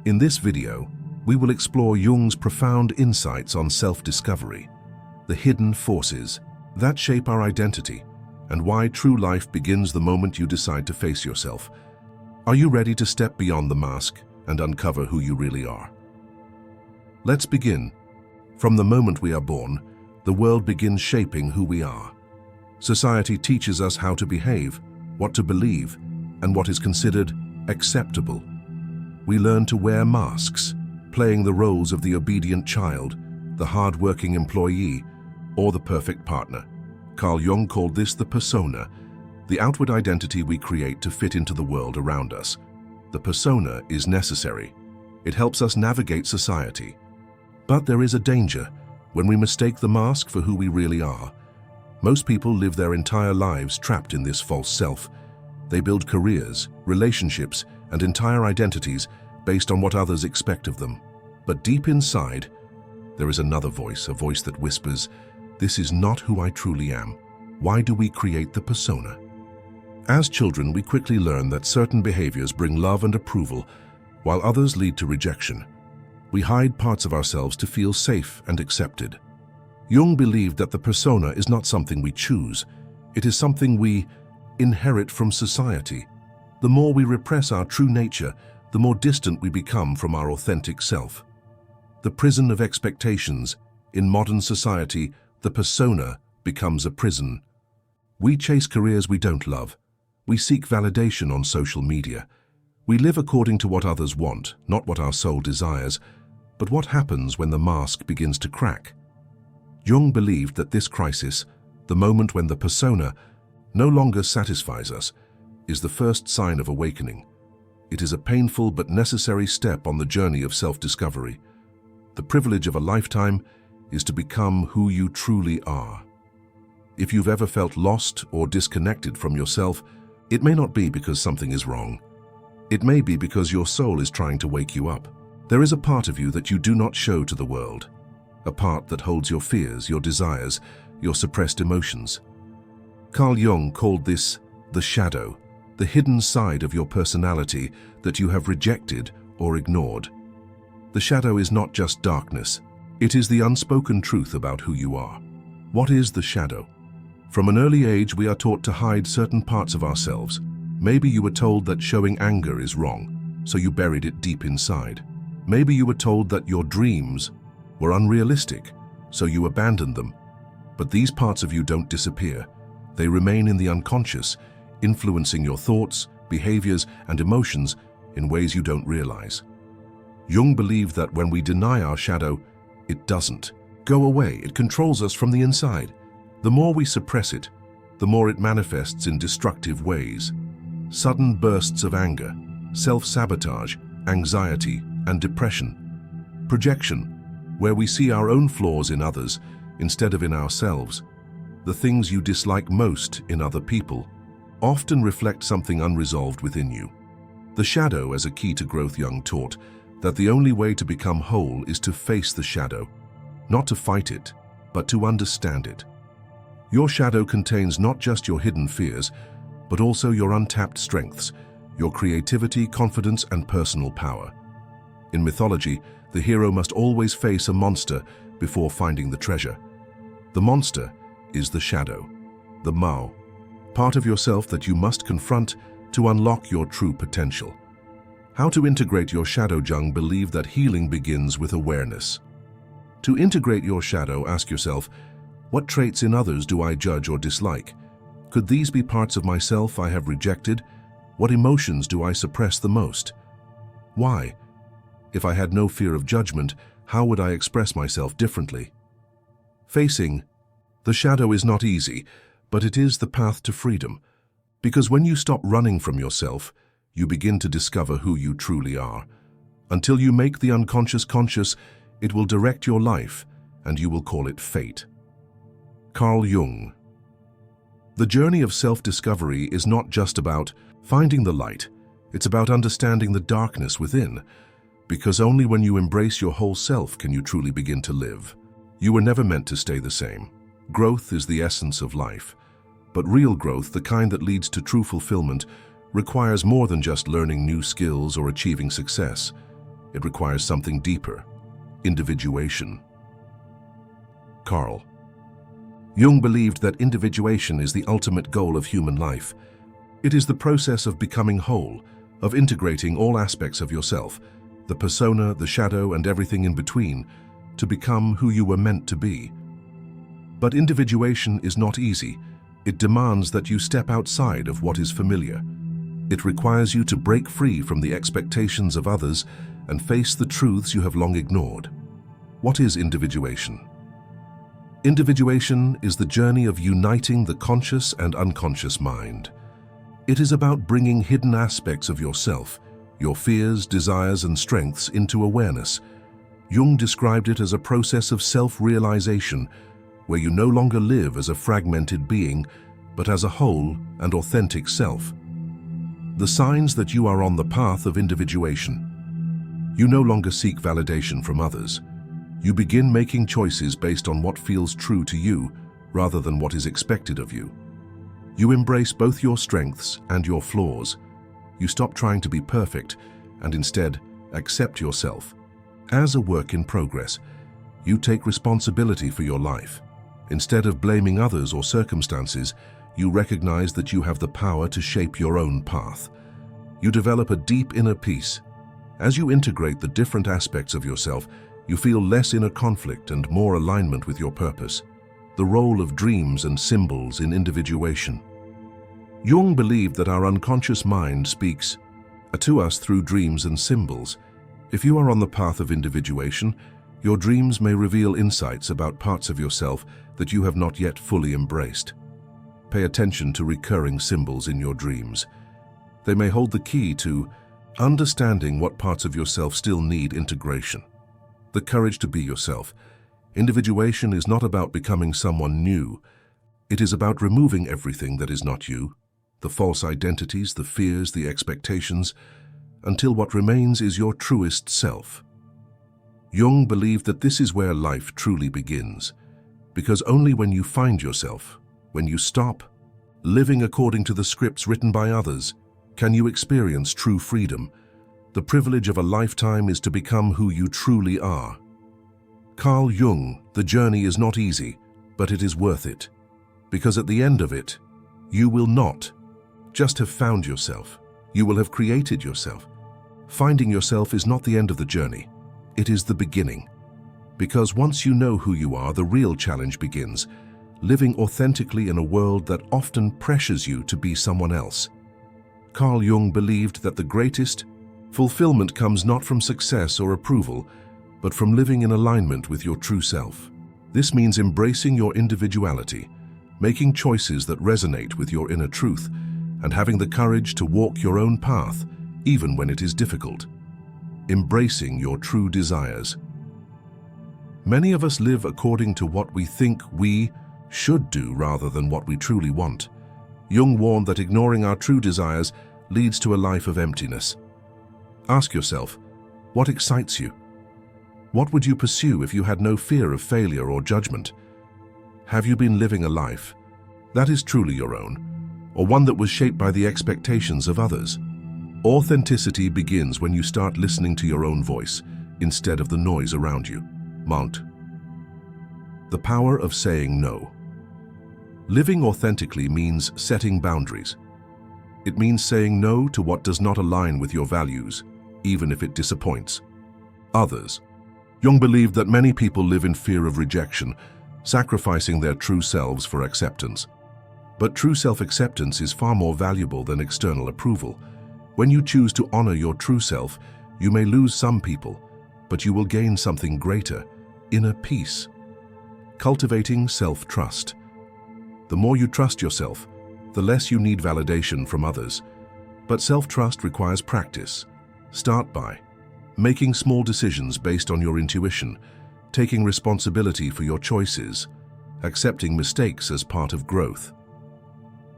In this video, we will explore Jung's profound insights on self-discovery, the hidden forces that shape our identity, and why true life begins the moment you decide to face yourself. Are you ready to step beyond the mask and uncover who you really are? Let's begin. From the moment we are born, the world begins shaping who we are. Society teaches us how to behave, what to believe, and what is considered acceptable. We learn to wear masks, playing the roles of the obedient child, the hard-working employee, or the perfect partner. Carl Jung called this the persona, the outward identity we create to fit into the world around us. The persona is necessary. It helps us navigate society. But there is a danger when we mistake the mask for who we really are. Most people live their entire lives trapped in this false self. They build careers, relationships, and entire identities based on what others expect of them. But deep inside, there is another voice, a voice that whispers, "This is not who I truly am." Why do we create the persona? As children, we quickly learn that certain behaviors bring love and approval, while others lead to rejection. We hide parts of ourselves to feel safe and accepted. Jung believed that the persona is not something we choose. It is something we inherit from society. The more we repress our true nature, the more distant we become from our authentic self. The prison of expectations. In modern society, the persona becomes a prison. We chase careers we don't love. We seek validation on social media. We live according to what others want, not what our soul desires. But what happens when the mask begins to crack? Jung believed that this crisis, the moment when the persona no longer satisfies us, is the first sign of awakening. It is a painful but necessary step on the journey of self-discovery. The privilege of a lifetime is to become who you truly are. If you've ever felt lost or disconnected from yourself, it may not be because something is wrong. It may be because your soul is trying to wake you up. There is a part of you that you do not show to the world, a part that holds your fears, your desires, your suppressed emotions. Carl Jung called this the shadow, the hidden side of your personality that you have rejected or ignored. The shadow is not just darkness, it is the unspoken truth about who you are. What is the shadow? From an early age, we are taught to hide certain parts of ourselves. Maybe you were told that showing anger is wrong, so you buried it deep inside. Maybe you were told that your dreams were unrealistic, so you abandoned them. But these parts of you don't disappear. They remain in the unconscious, influencing your thoughts, behaviors, and emotions in ways you don't realize. Jung believed that when we deny our shadow, it doesn't go away. It controls us from the inside. The more we suppress it, the more it manifests in destructive ways. Sudden bursts of anger, self-sabotage, anxiety, and depression. Projection, where we see our own flaws in others instead of in ourselves. The things you dislike most in other people often reflect something unresolved within you. The shadow as a key to growth. Jung taught that the only way to become whole is to face the shadow, not to fight it, but to understand it. Your shadow contains not just your hidden fears, but also your untapped strengths, your creativity, confidence, and personal power. In mythology, the hero must always face a monster before finding the treasure. The monster is the shadow, the Mao, part of yourself that you must confront to unlock your true potential. How to integrate your shadow? Jung believed that healing begins with awareness. To integrate your shadow, ask yourself, what traits in others do I judge or dislike? Could these be parts of myself I have rejected? What emotions do I suppress the most? Why? If I had no fear of judgment, how would I express myself differently? Facing the shadow is not easy, but it is the path to freedom. Because when you stop running from yourself, you begin to discover who you truly are. Until you make the unconscious conscious, it will direct your life, and you will call it fate. Carl Jung. The journey of self-discovery is not just about finding the light, it's about understanding the darkness within. Because only when you embrace your whole self can you truly begin to live. You were never meant to stay the same. Growth is the essence of life. But real growth, the kind that leads to true fulfillment, requires more than just learning new skills or achieving success. It requires something deeper: individuation. Carl. Jung believed that individuation is the ultimate goal of human life. It is the process of becoming whole, of integrating all aspects of yourself, the persona, the shadow, and everything in between, to become who you were meant to be. But individuation is not easy. It demands that you step outside of what is familiar. It requires you to break free from the expectations of others and face the truths you have long ignored. What is individuation? Individuation is the journey of uniting the conscious and unconscious mind. It is about bringing hidden aspects of yourself, your fears, desires, and strengths into awareness. Jung described it as a process of self-realization, where you no longer live as a fragmented being, but as a whole and authentic self. The signs that you are on the path of individuation. You no longer seek validation from others. You begin making choices based on what feels true to you, rather than what is expected of you. You embrace both your strengths and your flaws. You stop trying to be perfect and instead accept yourself. As a work in progress, you take responsibility for your life. Instead of blaming others or circumstances, you recognize that you have the power to shape your own path. You develop a deep inner peace. As you integrate the different aspects of yourself, you feel less inner conflict and more alignment with your purpose. The role of dreams and symbols in individuation. Jung believed that our unconscious mind speaks to us through dreams and symbols. If you are on the path of individuation, your dreams may reveal insights about parts of yourself that you have not yet fully embraced. Pay attention to recurring symbols in your dreams. They may hold the key to understanding what parts of yourself still need integration. The courage to be yourself. Individuation is not about becoming someone new. It is about removing everything that is not you, the false identities, the fears, the expectations, until what remains is your truest self. Jung believed that this is where life truly begins, because only when you find yourself, when you stop living according to the scripts written by others, can you experience true freedom. The privilege of a lifetime is to become who you truly are. Carl Jung, the journey is not easy, but it is worth it. Because at the end of it, you will not just have found yourself. You will have created yourself. Finding yourself is not the end of the journey. It is the beginning. Because once you know who you are, the real challenge begins, living authentically in a world that often pressures you to be someone else. Carl Jung believed that the greatest fulfillment comes not from success or approval, but from living in alignment with your true self. This means embracing your individuality, making choices that resonate with your inner truth, and having the courage to walk your own path, even when it is difficult. Embracing your true desires. Many of us live according to what we think we should do rather than what we truly want. Jung warned that ignoring our true desires leads to a life of emptiness. Ask yourself, what excites you? What would you pursue if you had no fear of failure or judgment? Have you been living a life that is truly your own, or one that was shaped by the expectations of others? Authenticity begins when you start listening to your own voice instead of the noise around you. Mount. The power of saying no. Living authentically means setting boundaries. It means saying no to what does not align with your values, even if it disappoints others. Jung believed that many people live in fear of rejection, sacrificing their true selves for acceptance. But true self-acceptance is far more valuable than external approval. When you choose to honor your true self, you may lose some people, but you will gain something greater, inner peace. Cultivating self-trust. The more you trust yourself, the less you need validation from others. But self-trust requires practice. Start by making small decisions based on your intuition, taking responsibility for your choices, accepting mistakes as part of growth.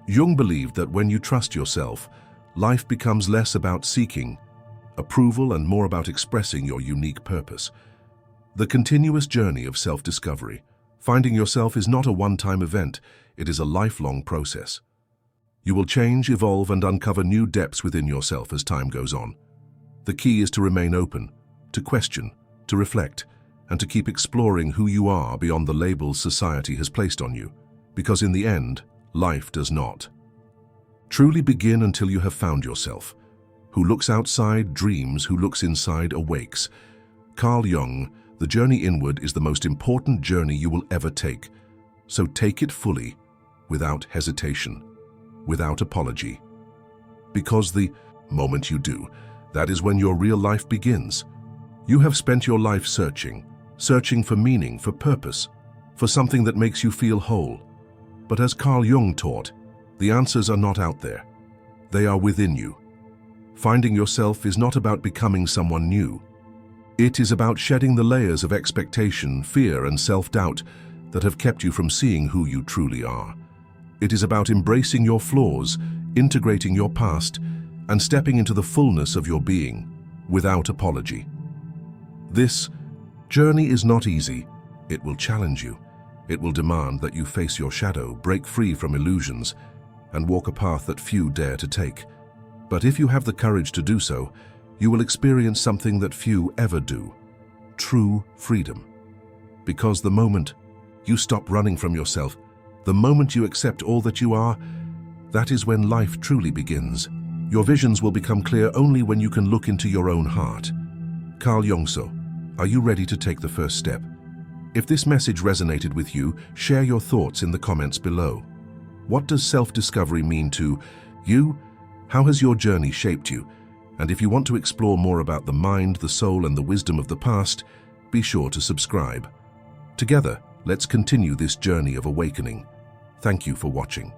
Jung believed that when you trust yourself, life becomes less about seeking approval and more about expressing your unique purpose. The continuous journey of self-discovery. Finding yourself is not a one-time event, it is a lifelong process. You will change, evolve, and uncover new depths within yourself as time goes on. The key is to remain open, to question, to reflect, and to keep exploring who you are beyond the labels society has placed on you, because in the end, life does not. Truly begin until you have found yourself. Who looks outside dreams, who looks inside awakes. Carl Jung, the journey inward is the most important journey you will ever take. So take it fully, without hesitation, without apology. Because the moment you do, that is when your real life begins. You have spent your life searching for meaning, for purpose, for something that makes you feel whole. But as Carl Jung taught, the answers are not out there. They are within you. Finding yourself is not about becoming someone new. It is about shedding the layers of expectation, fear, and self-doubt that have kept you from seeing who you truly are. It is about embracing your flaws, integrating your past, and stepping into the fullness of your being, without apology. This journey is not easy. It will challenge you. It will demand that you face your shadow, break free from illusions, and walk a path that few dare to take. But if you have the courage to do so, you will experience something that few ever do: true freedom. Because the moment you stop running from yourself, the moment you accept all that you are, that is when life truly begins. Your visions will become clear only when you can look into your own heart. Carl Jung, are you ready to take the first step? If this message resonated with you, share your thoughts in the comments below. What does self-discovery mean to you? How has your journey shaped you? And if you want to explore more about the mind, the soul, and the wisdom of the past, be sure to subscribe. Together, let's continue this journey of awakening. Thank you for watching.